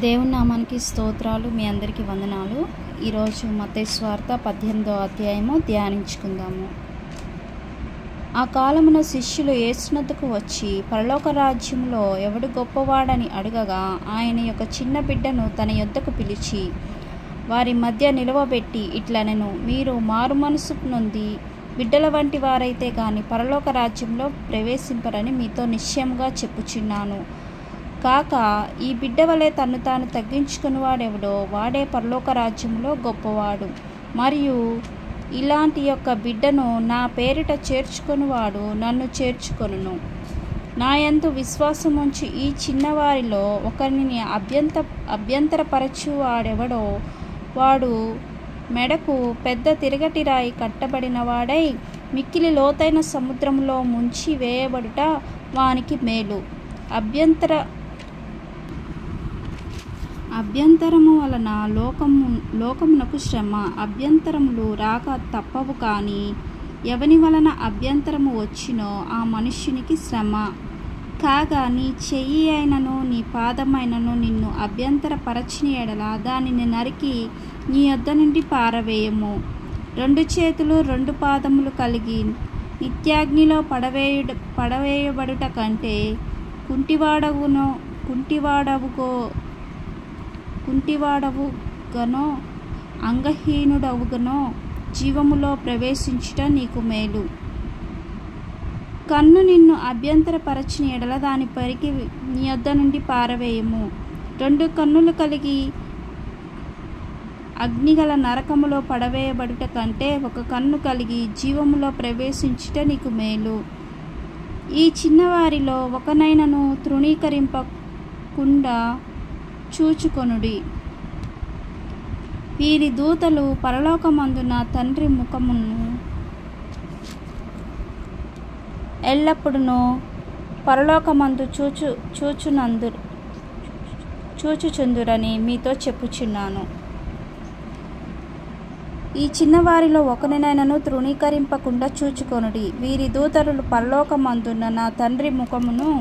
దేవుని నామానికి స్తోత్రాలు. మీ అందరికీ వందనాలు. ఈరోజు మత్తయి సువార్త 18వ అధ్యాయము ధ్యానించుకుందాము. ఆ కాలమున శిష్యులు యేసునొద్దకు వచ్చి, పరలోక రాజ్యంలో ఎవడు గొప్పవాడని అడగగా, ఆయన యొక్క చిన్న బిడ్డను తన యొద్దకు పిలిచి వారి మధ్య నిలవబెట్టి ఇట్లనెను, మీరు మారు మనసు నొంది బిడ్డల వంటి వారైతే గాని పరలోక రాజ్యంలో ప్రవేశింపరని మీతో నిశ్చయముగా చెప్పుచున్నాను. కాక ఈ బిడ్డ వలె తన్ను తాను తగ్గించుకునివాడెవడో వాడే పరలోక రాజ్యంలో గొప్పవాడు. మరియు ఇలాంటి యొక్క బిడ్డను నా పేరిట చేర్చుకొనివాడు నన్ను చేర్చుకొనును. నా యందు విశ్వాసముంచి ఈ చిన్నవారిలో ఒకరిని అభ్యంతరపరచువాడెవడో వాడు మెడకు పెద్ద తిరగటి రాయి కట్టబడిన వాడై మిక్కిలి లోతైన సముద్రంలో ముంచి వేయబడుట వానికి మేలు. అభ్యంతరము వలన లోకమునకు శ్రమ, అభ్యంతరములు రాక తప్పవు. కానీ ఎవని వలన అభ్యంతరము వచ్చినో ఆ మనుష్యునికి శ్రమ. కాగా నీ చెయ్యి అయినను నీ పాదమైనను నిన్ను అభ్యంతరపరచిన ఎడల దానిని నరికి నీ యొద్ద నుండి పారవేయము. 2 చేతులు 2 పాదములు కలిగి నిత్యాగ్నిలో పడవేయబడుట కంటే కుంటివాడవుగనో అంగహీనుడవుగనో జీవములో ప్రవేశించుట నీకు మేలు. కన్ను నిన్ను అభ్యంతరపరచిన ఎడల దాని పరికి నీ యొద్ద నుండి పారవేయము. 2 కన్నులు కలిగి అగ్నిగల నరకములో పడవేయబడుట కంటే 1 కన్ను కలిగి జీవములో ప్రవేశించుట నీకు మేలు. ఈ చిన్నవారిలో ఒకనైనను తృణీకరింపకుండా చూచుకొనుడి. వీరి దూతలు పరలోకమందున తండ్రి ముఖమును ఎల్లప్పుడూ పరలోకమందు చూచుచుందురని మీతో చెప్పుచున్నాను. ఈ చిన్నవారిలో ఒకరినైనను తృణీకరింపకుండా చూచుకొనుడి. వీరి దూతలు పరలోకమందున నా తండ్రి ముఖమును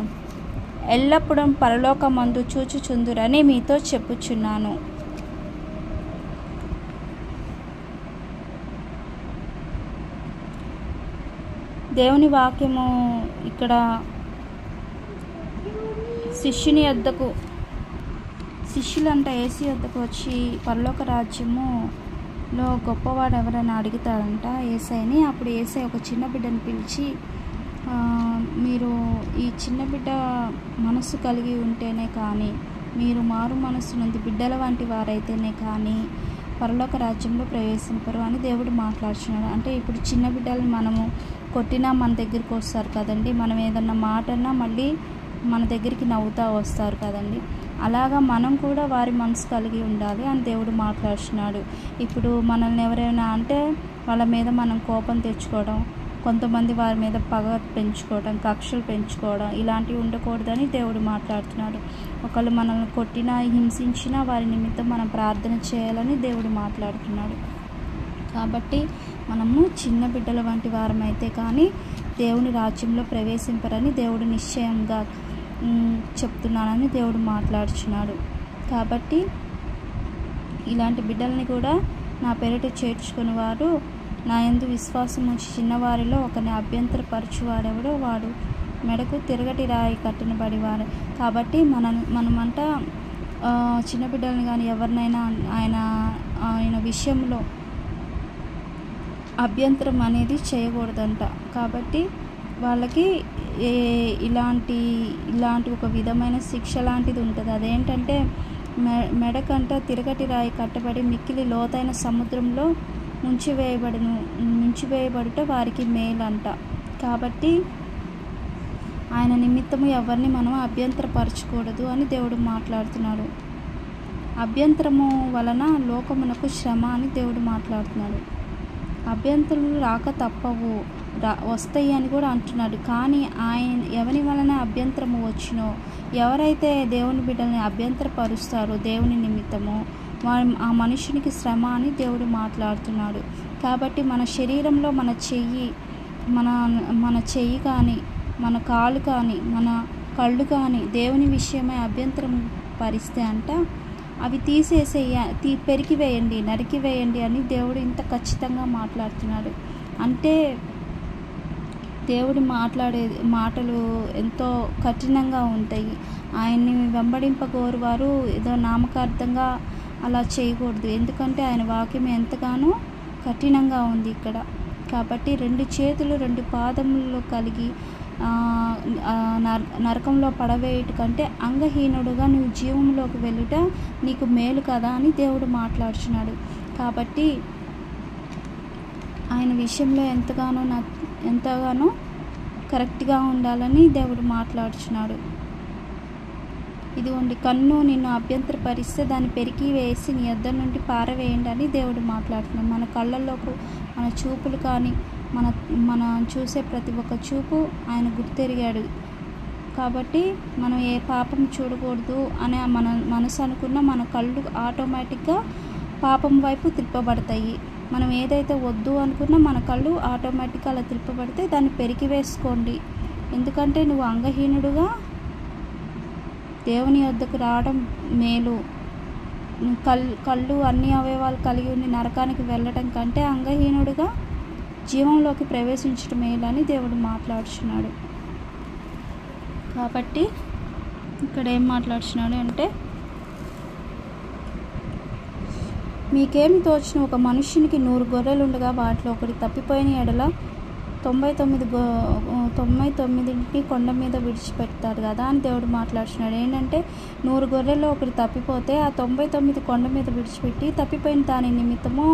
ఎల్లప్పుడూ పరలోకమందు చూచుచుందురని మీతో చెప్పుచున్నాను. దేవుని వాక్యము ఇక్కడ శిష్యులంట యేసు యొద్దకు వచ్చి పరలోక రాజ్యములో గొప్పవాడు ఎవరైనా అడుగుతారంట యేసయ్యని. అప్పుడు యేసయ్య ఒక చిన్న బిడ్డను పిలిచి, మీరు ఈ చిన్న బిడ్డ మనసు కలిగి ఉంటేనే కానీ, మీరు మారు మనస్సు నుండి బిడ్డల వంటి వారైతేనే కానీ పరలోక రాజ్యంలో ప్రవేశింపరు అని దేవుడు మాట్లాడుతున్నాడు. అంటే ఇప్పుడు చిన్న బిడ్డలు మనము కొట్టినా మన దగ్గరికి వస్తారు కదండి, మనం ఏదన్నా మాట అన్నా మళ్ళీ మన దగ్గరికి నవ్వుతూ వస్తారు కదండి. అలాగా మనం కూడా వారి మనసు కలిగి ఉండాలి అని దేవుడు మాట్లాడుతున్నాడు. ఇప్పుడు మనల్ని ఎవరైనా అంటే వాళ్ళ మీద మనం కోపం తెచ్చుకోవడం, కొంతమంది వారి మీద పగ పెంచుకోవడం, కక్షలు పెంచుకోవడం ఇలాంటివి ఉండకూడదని దేవుడు మాట్లాడుతున్నాడు. ఒకళ్ళు మనల్ని కొట్టినా హింసించినా వారి నిమిత్తం మనం ప్రార్థన చేయాలని దేవుడు మాట్లాడుతున్నాడు. కాబట్టి మనము చిన్న బిడ్డల వంటి వారమైతే కానీ దేవుని రాజ్యంలో ప్రవేశింపరని దేవుడు నిశ్చయంగా చెప్తున్నానని దేవుడు మాట్లాడుచున్నాడు. కాబట్టి ఇలాంటి బిడ్డల్ని కూడా నా పేరిట చేర్చుకుని వారు నా యందు విశ్వాసం ఉంచి చిన్నవారిలో ఒకరిని అభ్యంతరపరచువాడెవడో వాడు మెడకు తిరగటి రాయి కట్టినబడివారు. కాబట్టి మనమంట చిన్న బిడ్డల్ని కానీ ఎవరినైనా ఆయన విషయంలో అభ్యంతరం అనేది చేయకూడదంట. కాబట్టి వాళ్ళకి ఇలాంటి ఒక విధమైన శిక్ష లాంటిది ఉంటుంది. అదేంటంటే మెడకంట తిరగటి రాయి కట్టబడి మిక్కిలి లోతైన సముద్రంలో ముంచివేయబడుట వారికి మేలంట. కాబట్టి ఆయన నిమిత్తము ఎవరిని మనం అభ్యంతరపరచకూడదు అని దేవుడు మాట్లాడుతున్నాడు. అభ్యంతరము వలన లోకమునకు శ్రమ అని దేవుడు మాట్లాడుతున్నాడు. అభ్యంతరాలు రాక తప్పవు, వస్తాయి అని కూడా అంటున్నాడు. కానీ ఎవరి వలన అభ్యంతరము వచ్చినో, ఎవరైతే దేవుని బిడ్డల్ని అభ్యంతరపరుస్తారో దేవుని నిమిత్తము ఆ మనుషునికి శ్రమ అని దేవుడు మాట్లాడుతున్నాడు. కాబట్టి మన శరీరంలో మన చెయ్యి కానీ, మన కాలు కానీ, మన కళ్ళు కానీ దేవుని విషయమై అభ్యంతరం పరిస్తే అంట అవి పెరికివేయండి, నరికివేయండి అని దేవుడు ఇంత ఖచ్చితంగా మాట్లాడుతున్నాడు. అంటే దేవుడు మాట్లాడే మాటలు ఎంతో కఠినంగా ఉంటాయి. ఆయన్ని వెంబడింపగోరువారు ఏదో నామకార్థంగా అలా చేయకూడదు. ఎందుకంటే ఆయన వాక్యం ఎంతగానో కఠినంగా ఉంది ఇక్కడ. కాబట్టి 2 చేతులు 2 పాదములు కలిగి నరకంలో పడవేయుట కంటే అంగహీనుడుగా నువ్వు జీవంలోకి వెళ్ళుట నీకు మేలు కదా అని దేవుడు మాట్లాడుచున్నాడు. కాబట్టి ఆయన విషయంలో ఎంతగానో కరెక్ట్గా ఉండాలని దేవుడు మాట్లాడుచున్నాడు. ఇదిగోండి, కన్ను నిన్ను అభ్యంతరపరిస్తే దాన్ని పెరికి వేసి నీ యొద్ద నుండి పారవేయండి అని దేవుడు మాట్లాడుతున్నాడు. మన కళ్ళల్లోకి మన చూపులు కానీ మన చూసే ప్రతి ఒక్క చూపు ఆయన గుర్తెరిగాడు. కాబట్టి మనం ఏ పాపం చూడకూడదు అనే మన మనసు అనుకున్న మన కళ్ళు ఆటోమేటిక్గా పాపం వైపు తిప్పబడతాయి. మనం ఏదైతే వద్దు అనుకున్నా మన కళ్ళు ఆటోమేటిక్గా అలా తిప్పబడితే దాన్ని పెరికి వేసుకోండి. ఎందుకంటే నువ్వు అంగహీనుడుగా దేవుని వద్దకు రావడం మేలు. కళ్ళు అన్ని అవయవాలు కలిగి ఉండి నరకానికి వెళ్ళటం కంటే అంగహీనుడుగా జీవంలోకి ప్రవేశించడం మేలు అని దేవుడు మాట్లాడుచున్నాడు. కాబట్టి ఇక్కడ ఏం మాట్లాడుచున్నాడు అంటే, మీకేమి తోచిన ఒక మనుష్యునికి 100 గొర్రెలు ఉండగా వాటిలో ఒకటి తప్పిపోయిన ఎడల 99 కొండ మీద విడిచిపెడతాడు కదా అని దేవుడు మాట్లాడుతున్నాడు. ఏంటంటే 100 గొర్రెల్లో ఒకటి తప్పిపోతే ఆ 99 కొండ మీద విడిచిపెట్టి తప్పిపోయిన దాని నిమిత్తము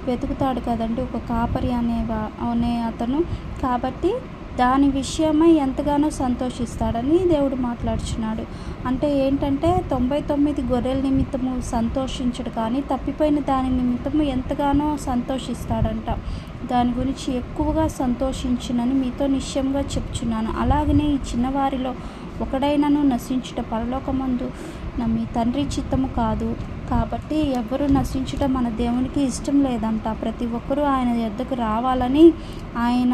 వెతుకుతాడు కదండి ఒక కాపరి అనే అతను. కాబట్టి దాని విషయమై ఎంతగానో సంతోషిస్తాడని దేవుడు మాట్లాడుచున్నాడు. అంటే ఏంటంటే 99 గొర్రెల నిమిత్తము సంతోషించడు, కానీ తప్పిపోయిన దాని నిమిత్తము ఎంతగానో సంతోషిస్తాడంట. దాని గురించి ఎక్కువగా సంతోషించునని మీతో నిశ్చయంగా చెప్తున్నాను. అలాగనే ఈ చిన్నవారిలో ఒకడైనను నశించుట పరలోకమందు మీ తండ్రి చిత్తము కాదు. కాబట్టి ఎవరు నశించుట మన దేవునికి ఇష్టం లేదంట. ప్రతి ఒక్కరూ ఆయన యొద్దకు రావాలని ఆయన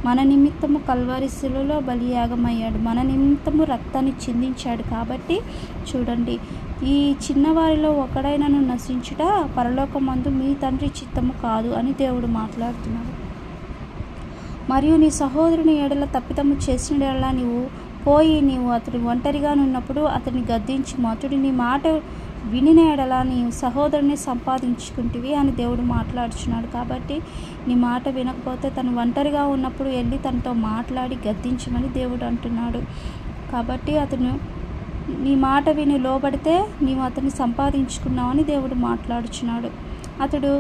మన నిమిత్తము కల్వరి శిలువలో బలియాగమయ్యాడు, మన నిమిత్తము రక్తాన్ని చిందించాడు. కాబట్టి చూడండి, ఈ చిన్నవారిలో ఒకడైనను నశించుట పరలోకమందు మీ తండ్రి చిత్తము కాదు అని దేవుడు మాట్లాడుతున్నాడు. మరియు నీ సహోదరుని ఎడల తప్పిదము చేసిన ఎడల నీవు అతడు ఒంటరిగా ఉన్నప్పుడు అతన్ని గద్దించుము. అతడు నీ మాట వినిన ఎడల నీ సహోదరుని సంపాదించుకుంటివి అని దేవుడు మాట్లాడుచున్నాడు. కాబట్టి నీ మాట వినకపోతే తను ఒంటరిగా ఉన్నప్పుడు వెళ్ళి తనతో మాట్లాడి గద్దించమని దేవుడు అంటున్నాడు. కాబట్టి అతను నీ మాట విని లోబడితే నీవు అతన్ని సంపాదించుకున్నావని దేవుడు మాట్లాడుచున్నాడు. అతడు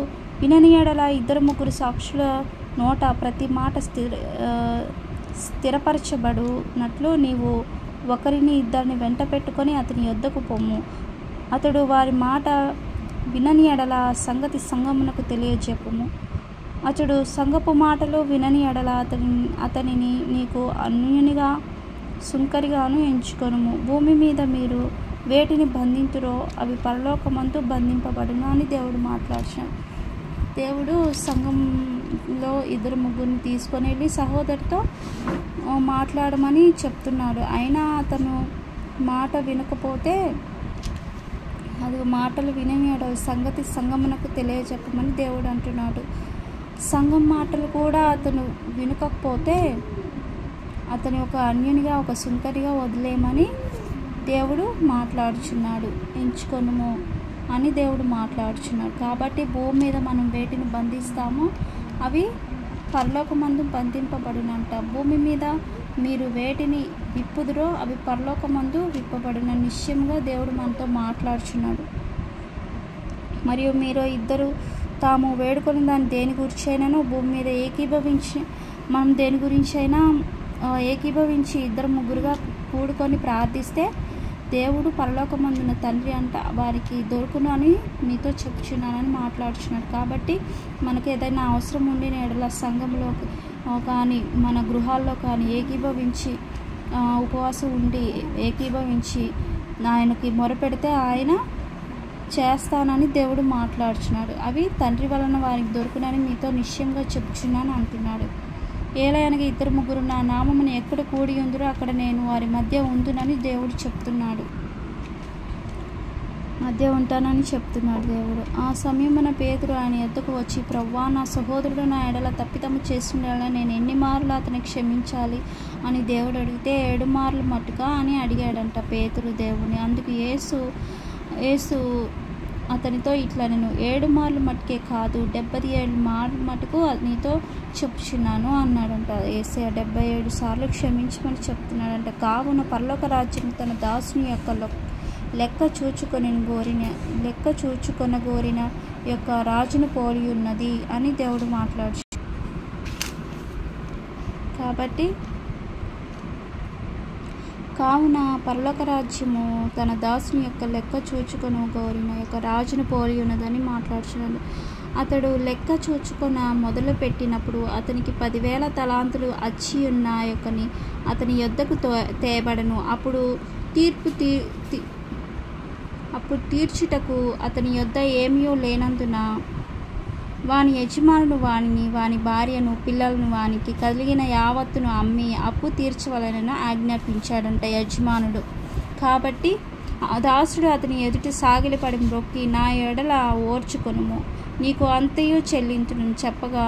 వినని ఎడల 2-3 సాక్షుల నోట ప్రతి మాట స్థిరపరచబడునట్లు నీవు 1-2 వెంట పెట్టుకొని అతని యొద్దకు పొమ్ము. అతడు వారి మాట వినని ఎడల సంగతి సంఘమునకు తెలియజెప్పుము. అతడు సంఘపు మాటలు వినని ఎడల అతనిని నీకు అన్యునిగా సుంకరిగాను ఎంచుకొనుము. భూమి మీద మీరు వేటిని బంధింతురో అవి పరలోకమందు బంధింపబడును అని దేవుడు మాట్లాడుతున్నాడు. దేవుడు సంఘంలో 2-3 తీసుకొని వెళ్ళి సహోదరుతో మాట్లాడమని చెప్తున్నాడు. అయినా అతను మాట వినకపోతే అది మాటలు వినని సంగతి సంఘమునకు తెలియజెప్పమని దేవుడు అంటున్నాడు. సంఘం మాటలు కూడా అతను వినకపోతే అతని ఒక అన్యునిగా ఒక సుంకరిగా వదిలేయమని దేవుడు మాట్లాడుచున్నాడు. ఎంచుకొనుము అని దేవుడు మాట్లాడుచున్నాడు. కాబట్టి భూమి మీద మనం వేటిని బంధిస్తామో అవి పరలోకమందు బంధింపబడునంట. భూమి మీద మీరు వేటిని విప్పుదురో అవి పరలోకమందు విప్పబడిన నిశ్చయంగా దేవుడు మనతో మాట్లాడుచున్నాడు. మరియు మీరు ఇద్దరు తాము వేడుకొని దాన్ని దేని గురించి అయినానో భూమి మీద మనం దేని గురించి అయినా ఏకీభవించి 2-3 కూడుకొని ప్రార్థిస్తే దేవుడు పరలోకమందున తండ్రి అంట వారికి దొరుకును అని మీతో చెప్పుచున్నానని మాట్లాడుచున్నాడు. కాబట్టి మనకు ఏదైనా అవసరం ఉండి ఎడల సంఘంలో కానీ మన గృహాల్లో కానీ ఏకీభవించి ఉపవాసం ఉండి ఏకీభవించి ఆయనకి మొరపెడితే ఆయన చేస్తానని దేవుడు మాట్లాడుచున్నాడు. అవి తండ్రి వలన వారికి దొరుకునని మీతో నిశ్చయంగా చెప్పుచున్నాను అంటున్నాడు. ఏలయనగా 2-3 నా నామమును ఎక్కడ కూడి ఉందరో అక్కడ నేను వారి మధ్య ఉందునని దేవుడు చెప్తున్నాడు. మధ్య ఉంటానని చెప్తున్నాడు దేవుడు. ఆ సమయమున పేతురు ఆయన యొద్దకు వచ్చి, ప్రభువా, నా సహోదరుడు నా ఎడల తప్పిదము చేస్తుండేలా నేను ఎన్ని మార్లు అతనికి క్షమించాలి అని దేవుడు అడిగితే 7 మార్లు మట్టుగా అని అడిగాడంట పేతురు దేవుని. అందుకు యేసు అతనితో ఇట్లా, నేను 7 మార్లు మట్టుకే కాదు 77 మార్లు మటుకు నీతో చెప్పుచున్నాను అన్నాడంట. యేసయ్య 77 సార్లు క్షమించమని చెప్తున్నాడంట. కావున పరలోక రాజ్యం తన దాసుని యొక్క లెక్క చూచుకొనగోరిన యొక్క రాజును పోలి ఉన్నది అని దేవుడు మాట్లాడు. కాబట్టి కావున పరలోక రాజ్యము తన దాసుని యొక్క లెక్క చూచుకొనగోరిన యొక్క రాజును పోలి ఉన్నదని మాట్లాడుచున్నది. అతడు లెక్క చూచుకొన మొదలు పెట్టినప్పుడు అతనికి 10,000 తలాంతులు అచ్చి ఉన్న యొక్కని అతని యొద్దకు తేబడను. అప్పుడు తీర్చుటకు అతని యొద్ద ఏమీ లేనందున వాని యజమానుడు వాని భార్యను పిల్లలను వానికి కలిగిన యావత్తును అమ్మి అప్పు తీర్చవలనని ఆజ్ఞాపించాడంట యజమానుడు. కాబట్టి ఆ దాసుడు అతని ఎదుట సాగిలపడి మ్రొక్కి, నా ఎడల ఓర్చుకొనుము, నీకు అంతయు చెల్లింతును చెప్పగా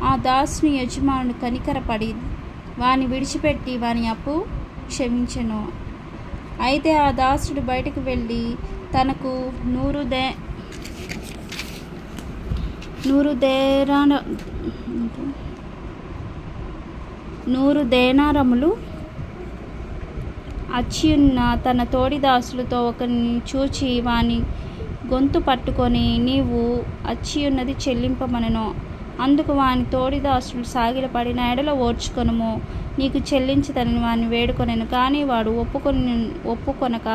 ఆ దాసుని యజమానుడు కనికరపడి వాని విడిచిపెట్టి వాని అప్పు క్షమించెను. అయితే ఆ దాసుడు బయటకు వెళ్ళి తనకు 100 దేనారములు అచ్చియున్న తన తోడి దాసులతో ఒకరిని చూచి వాని గొంతు పట్టుకొని, నీవు అచ్చియున్నది చెల్లింపమనెను. అందుకు వాని తోడి దాసులు సాగిలపడి, నా ఎడల ఓర్చుకొనుము, నీకు చెల్లించదని వాని వేడుకొనెను. కానీ వాడు ఒప్పుకొనక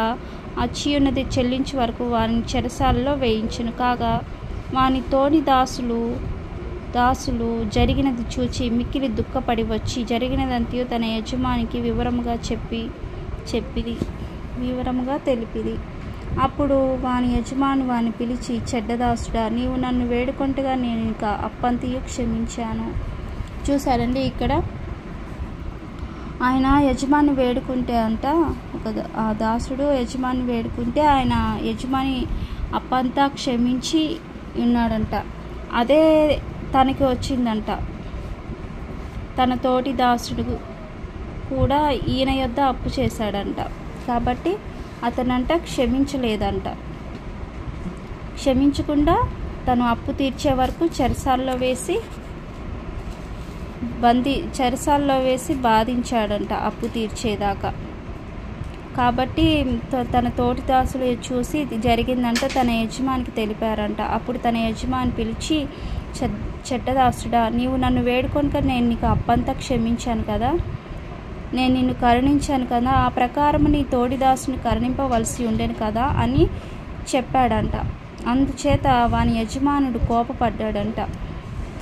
అచ్చియున్నది చెల్లించే వరకు వారిని చెరసాలలో వేయించెను. కాగా వాని తోడి దాసులు జరిగినది చూచి మిక్కిలి దుఃఖపడి వచ్చి జరిగినదంతయు తన యజమానికి వివరముగా తెలిపిరి. అప్పుడు వాని యజమాని వాని పిలిచి, చెడ్డదాసుడా, నీవు నన్ను వేడుకొంటగా నేను ఇంకా అప్పంతయు క్షమించాను. చూసారండి, ఇక్కడ ఆయన యజమాని వేడుకుంటే ఆ దాసుడు యజమాని వేడుకుంటే ఆయన యజమాని అప్పంతా క్షమించి ఉన్నాడంట. అదే తనకి వచ్చిందంట. తన తోటి దాసుడు కూడా ఈయన యొద్ద అప్పు చేశాడంట. కాబట్టి అతనంట క్షమించలేదంట. క్షమించకుండా తను అప్పు తీర్చే వరకు చెరసాల్లో వేసి బాధించాడంట అప్పు తీర్చేదాకా. కాబట్టి తన తోటి దాసులు చూసి జరిగిందంట తన యజమానికి తెలిపారంట. అప్పుడు తన యజమాని పిలిచి, చెడ్డదాసుడా, నీవు నన్ను వేడుకొనక నేను నీకు అప్పంతా క్షమించాను కదా, నేను నిన్ను కరుణించాను కదా, ఆ ప్రకారం నీ తోడి దాసుని కరుణింపవలసి ఉండేను కదా అని చెప్పాడంట. అందుచేత వాని యజమానుడు కోపపడ్డాడంట.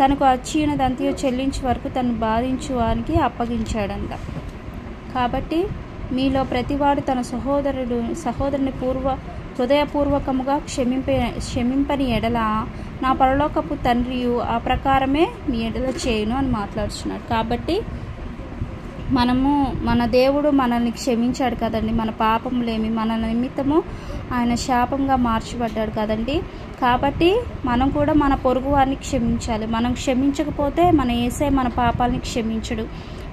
తనకు అచ్చియున్నదంతయు చెల్లించే వరకు తను బాధించు వారికి అప్పగించాడంట. కాబట్టి మీలో ప్రతివాడు తన సహోదరుని హృదయపూర్వకముగా క్షమింపని ఎడల నా పరలోకపు తండ్రియు ఆ ప్రకారమే మీ ఎడల చేయును అని మాట్లాడుతున్నాడు. కాబట్టి మన దేవుడు మనల్ని క్షమించాడు కదండి. మన పాపములేమి, మన నిమిత్తము ఆయన శాపంగా మార్చబడ్డాడు కదండి. కాబట్టి మనం కూడా మన పొరుగు వారిని క్షమించాలి. మనం క్షమించకపోతే మన యేసయ్య మన పాపాలని క్షమించడు.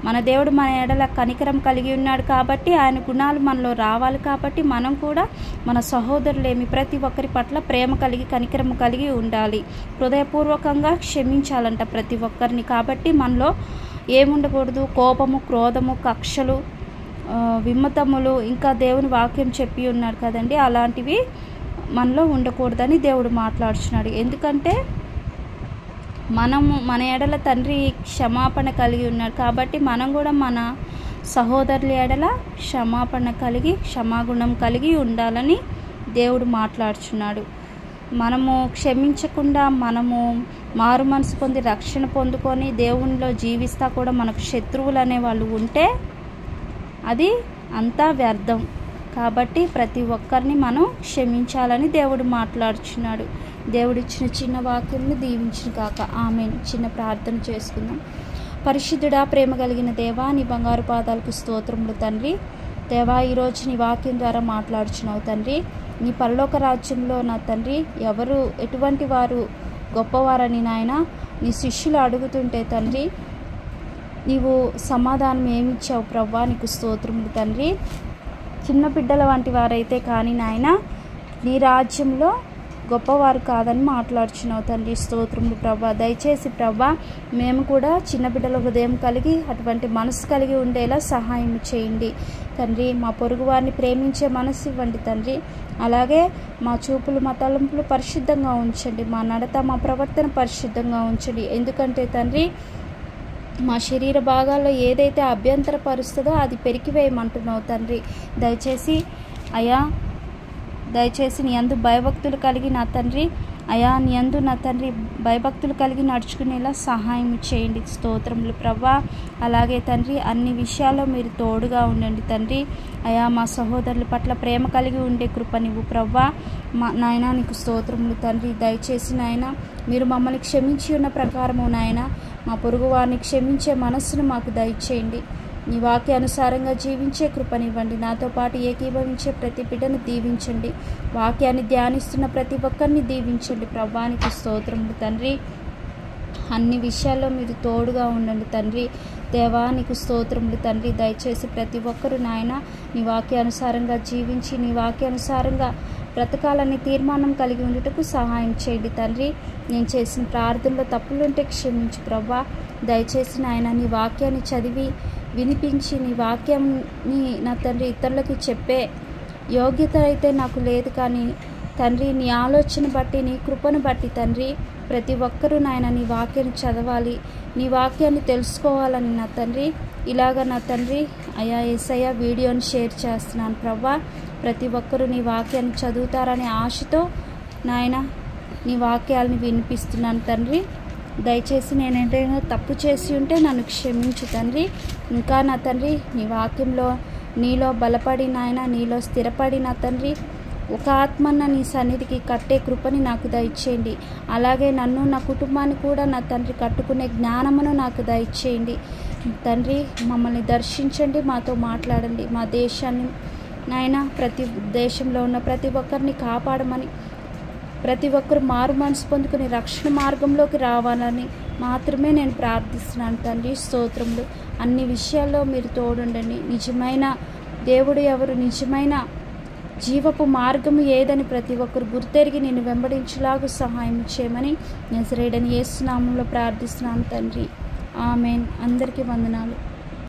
మన దేవుడు మన ఎడల కనికరం కలిగి ఉన్నాడు కాబట్టి ఆయన గుణాలు మనలో రావాలి. కాబట్టి మనం కూడా మన సహోదరులేమి ప్రతి ఒక్కరి పట్ల ప్రేమ కలిగి కనికరం కలిగి ఉండాలి. హృదయపూర్వకంగా క్షమించాలంట ప్రతి ఒక్కరిని. కాబట్టి మనలో ఏముండకూడదు, కోపము, క్రోధము, కక్షలు, విమతములు, ఇంకా దేవుని వాక్యం చెప్పి ఉన్నాడు కదండి, అలాంటివి మనలో ఉండకూడదని దేవుడు మాట్లాడుతున్నాడు. ఎందుకంటే మన ఎడల తండ్రి క్షమాపణ కలిగి ఉన్నాడు కాబట్టి మనం కూడా మన సహోదరుల ఎడల క్షమాపణ కలిగి క్షమాగుణం కలిగి ఉండాలని దేవుడు మాట్లాడుచున్నాడు. మనము క్షమించకుండా మనము మారు మనసు పొంది రక్షణ పొందుకొని దేవునిలో జీవిస్తా కూడా మనకు శత్రువులు అనేవాళ్ళు ఉంటే అది అంతా వ్యర్థం. కాబట్టి ప్రతి ఒక్కరిని మనం క్షమించాలని దేవుడు మాట్లాడుచున్నాడు. దేవుడిచ్చిన చిన్న వాక్యంని దీవించును కాక. ఆమేన్. చిన్న ప్రార్థన చేసుకుందాం. పరిశుద్ధుడా, ప్రేమ కలిగిన దేవా, నీ బంగారు పాదాలకు స్తోత్రములు తండ్రి. దేవా, ఈరోజు నీ వాక్యం ద్వారా మాట్లాడుచున్నావు తండ్రి. నీ పరలోక రాజ్యంలో నా తండ్రి ఎవరు ఎటువంటి వారు గొప్పవారని నాయన నీ శిష్యులు అడుగుతుంటే తండ్రి నీవు సమాధానం ఏమిచ్చావు ప్రభా, నీకు స్తోత్రములు తండ్రి. చిన్న బిడ్డల వంటి వారైతే కానీ నాయన నీ రాజ్యంలో గొప్పవారు కాదని మాట్లాడుచున్నావు తండ్రి. స్తోత్రములు ప్రభా. దయచేసి ప్రభా మేము కూడా చిన్న బిడ్డల హృదయం కలిగి అటువంటి మనసు కలిగి ఉండేలా సహాయం చేయండి తండ్రి. మా పొరుగు వారిని ప్రేమించే మనసు ఇవ్వండి తండ్రి. అలాగే మా చూపులు మా తలంపులు పరిశుద్ధంగా ఉంచండి. మా నడత మా ప్రవర్తన పరిశుద్ధంగా ఉంచండి. ఎందుకంటే తండ్రి మా శరీర భాగాల్లో ఏదైతే అభ్యంతరపరుస్తుందో అది పెరికివేయమంటున్నావు తండ్రి. దయచేసి నీ యందు భయభక్తులు కలిగి నా తండ్రి నీ యందు నా తండ్రి భయభక్తులు కలిగి నడుచుకునేలా సహాయం చేయండి. స్తోత్రములు ప్రభా. అలాగే తండ్రి అన్ని విషయాల్లో మీరు తోడుగా ఉండండి తండ్రి. మా సహోదరుల పట్ల ప్రేమ కలిగి ఉండే కృపనివ్వు ప్రభా. నాయన నీకు స్తోత్రములు తండ్రి. దయచేసి నాయన మీరు మమ్మల్ని క్షమించి ఉన్న ప్రకారము నాయన మా పొరుగు వారిని క్షమించే మనస్సును మాకు దయచేయండి. నీ వాక్యానుసారంగా జీవించే కృపనివ్వండి. నాతో పాటు ఏకీభవించే ప్రతి బిడ్డను దీవించండి. వాక్యాన్ని ధ్యానిస్తున్న ప్రతి ఒక్కరిని దీవించండి ప్రభా. నీకు స్తోత్రములు తండ్రి. అన్ని విషయాల్లో మీరు తోడుగా ఉండండి తండ్రి. దేవా నీకు స్తోత్రములు తండ్రి. దయచేసి ప్రతి ఒక్కరు నాయన నీ వాక్యానుసారంగా జీవించి నీ వాక్యానుసారంగా బ్రతకాలని తీర్మానం కలిగి ఉండటకు సహాయం చేయండి తండ్రి. నేను చేసిన ప్రార్థనలో తప్పులుంటే క్షమించు ప్రభా. దయచేసి నాయన నీ వాక్యాన్ని చదివి వినిపించి నీ వాక్యాన్ని నా తండ్రి ఇతరులకు చెప్పే యోగ్యత అయితే నాకు లేదు, కానీ తండ్రి నీ ఆలోచన బట్టి నీ కృపను బట్టి తండ్రి ప్రతి ఒక్కరూ నాయన నీ వాక్యాన్ని చదవాలి, నీ వాక్యాన్ని తెలుసుకోవాలని నా తండ్రి ఇలాగ నా తండ్రి యేసయ్య వీడియోని షేర్ చేస్తున్నాను ప్రభా. ప్రతి ఒక్కరూ నీ వాక్యాన్ని చదువుతారనే ఆశతో నాయన నీ వాక్యాలని వినిపిస్తున్నాను తండ్రి. దయచేసి నేను ఏదైనా తప్పు చేసి ఉంటే నన్ను క్షమించు తండ్రి. ఇంకా నా తండ్రి నీ వాక్యంలో నీలో బలపడి నాయన నీలో స్థిరపడి నా తండ్రి ఒక ఆత్మన్న నీ సన్నిధికి కట్టే కృపని నాకు దయచేయండి. అలాగే నన్ను నా కుటుంబాన్ని కూడా నా తండ్రి కట్టుకునే జ్ఞానమును నాకు దయచేయండి తండ్రి. మమ్మల్ని దర్శించండి, మాతో మాట్లాడండి. మా దేశాన్ని నాయన ప్రతి దేశంలో ఉన్న ప్రతి ఒక్కరిని కాపాడమని, ప్రతి ఒక్కరు మారు మనసు పొందుకుని రక్షణ మార్గంలోకి రావాలని మాత్రమే నేను ప్రార్థిస్తున్నాను తండ్రి. స్తోత్రములు. అన్ని విషయాల్లో మీరు తోడుండండి. నిజమైన దేవుడు ఎవరు, నిజమైన జీవపు మార్గము ఏదని ప్రతి ఒక్కరు గుర్తెరిగి నేను వెంబడించేలాగా సహాయం చేయమని నజరేయుడైన యేసు నామములో ప్రార్థిస్తున్నాను తండ్రి. ఆమేన్. అందరికీ వందనాలు.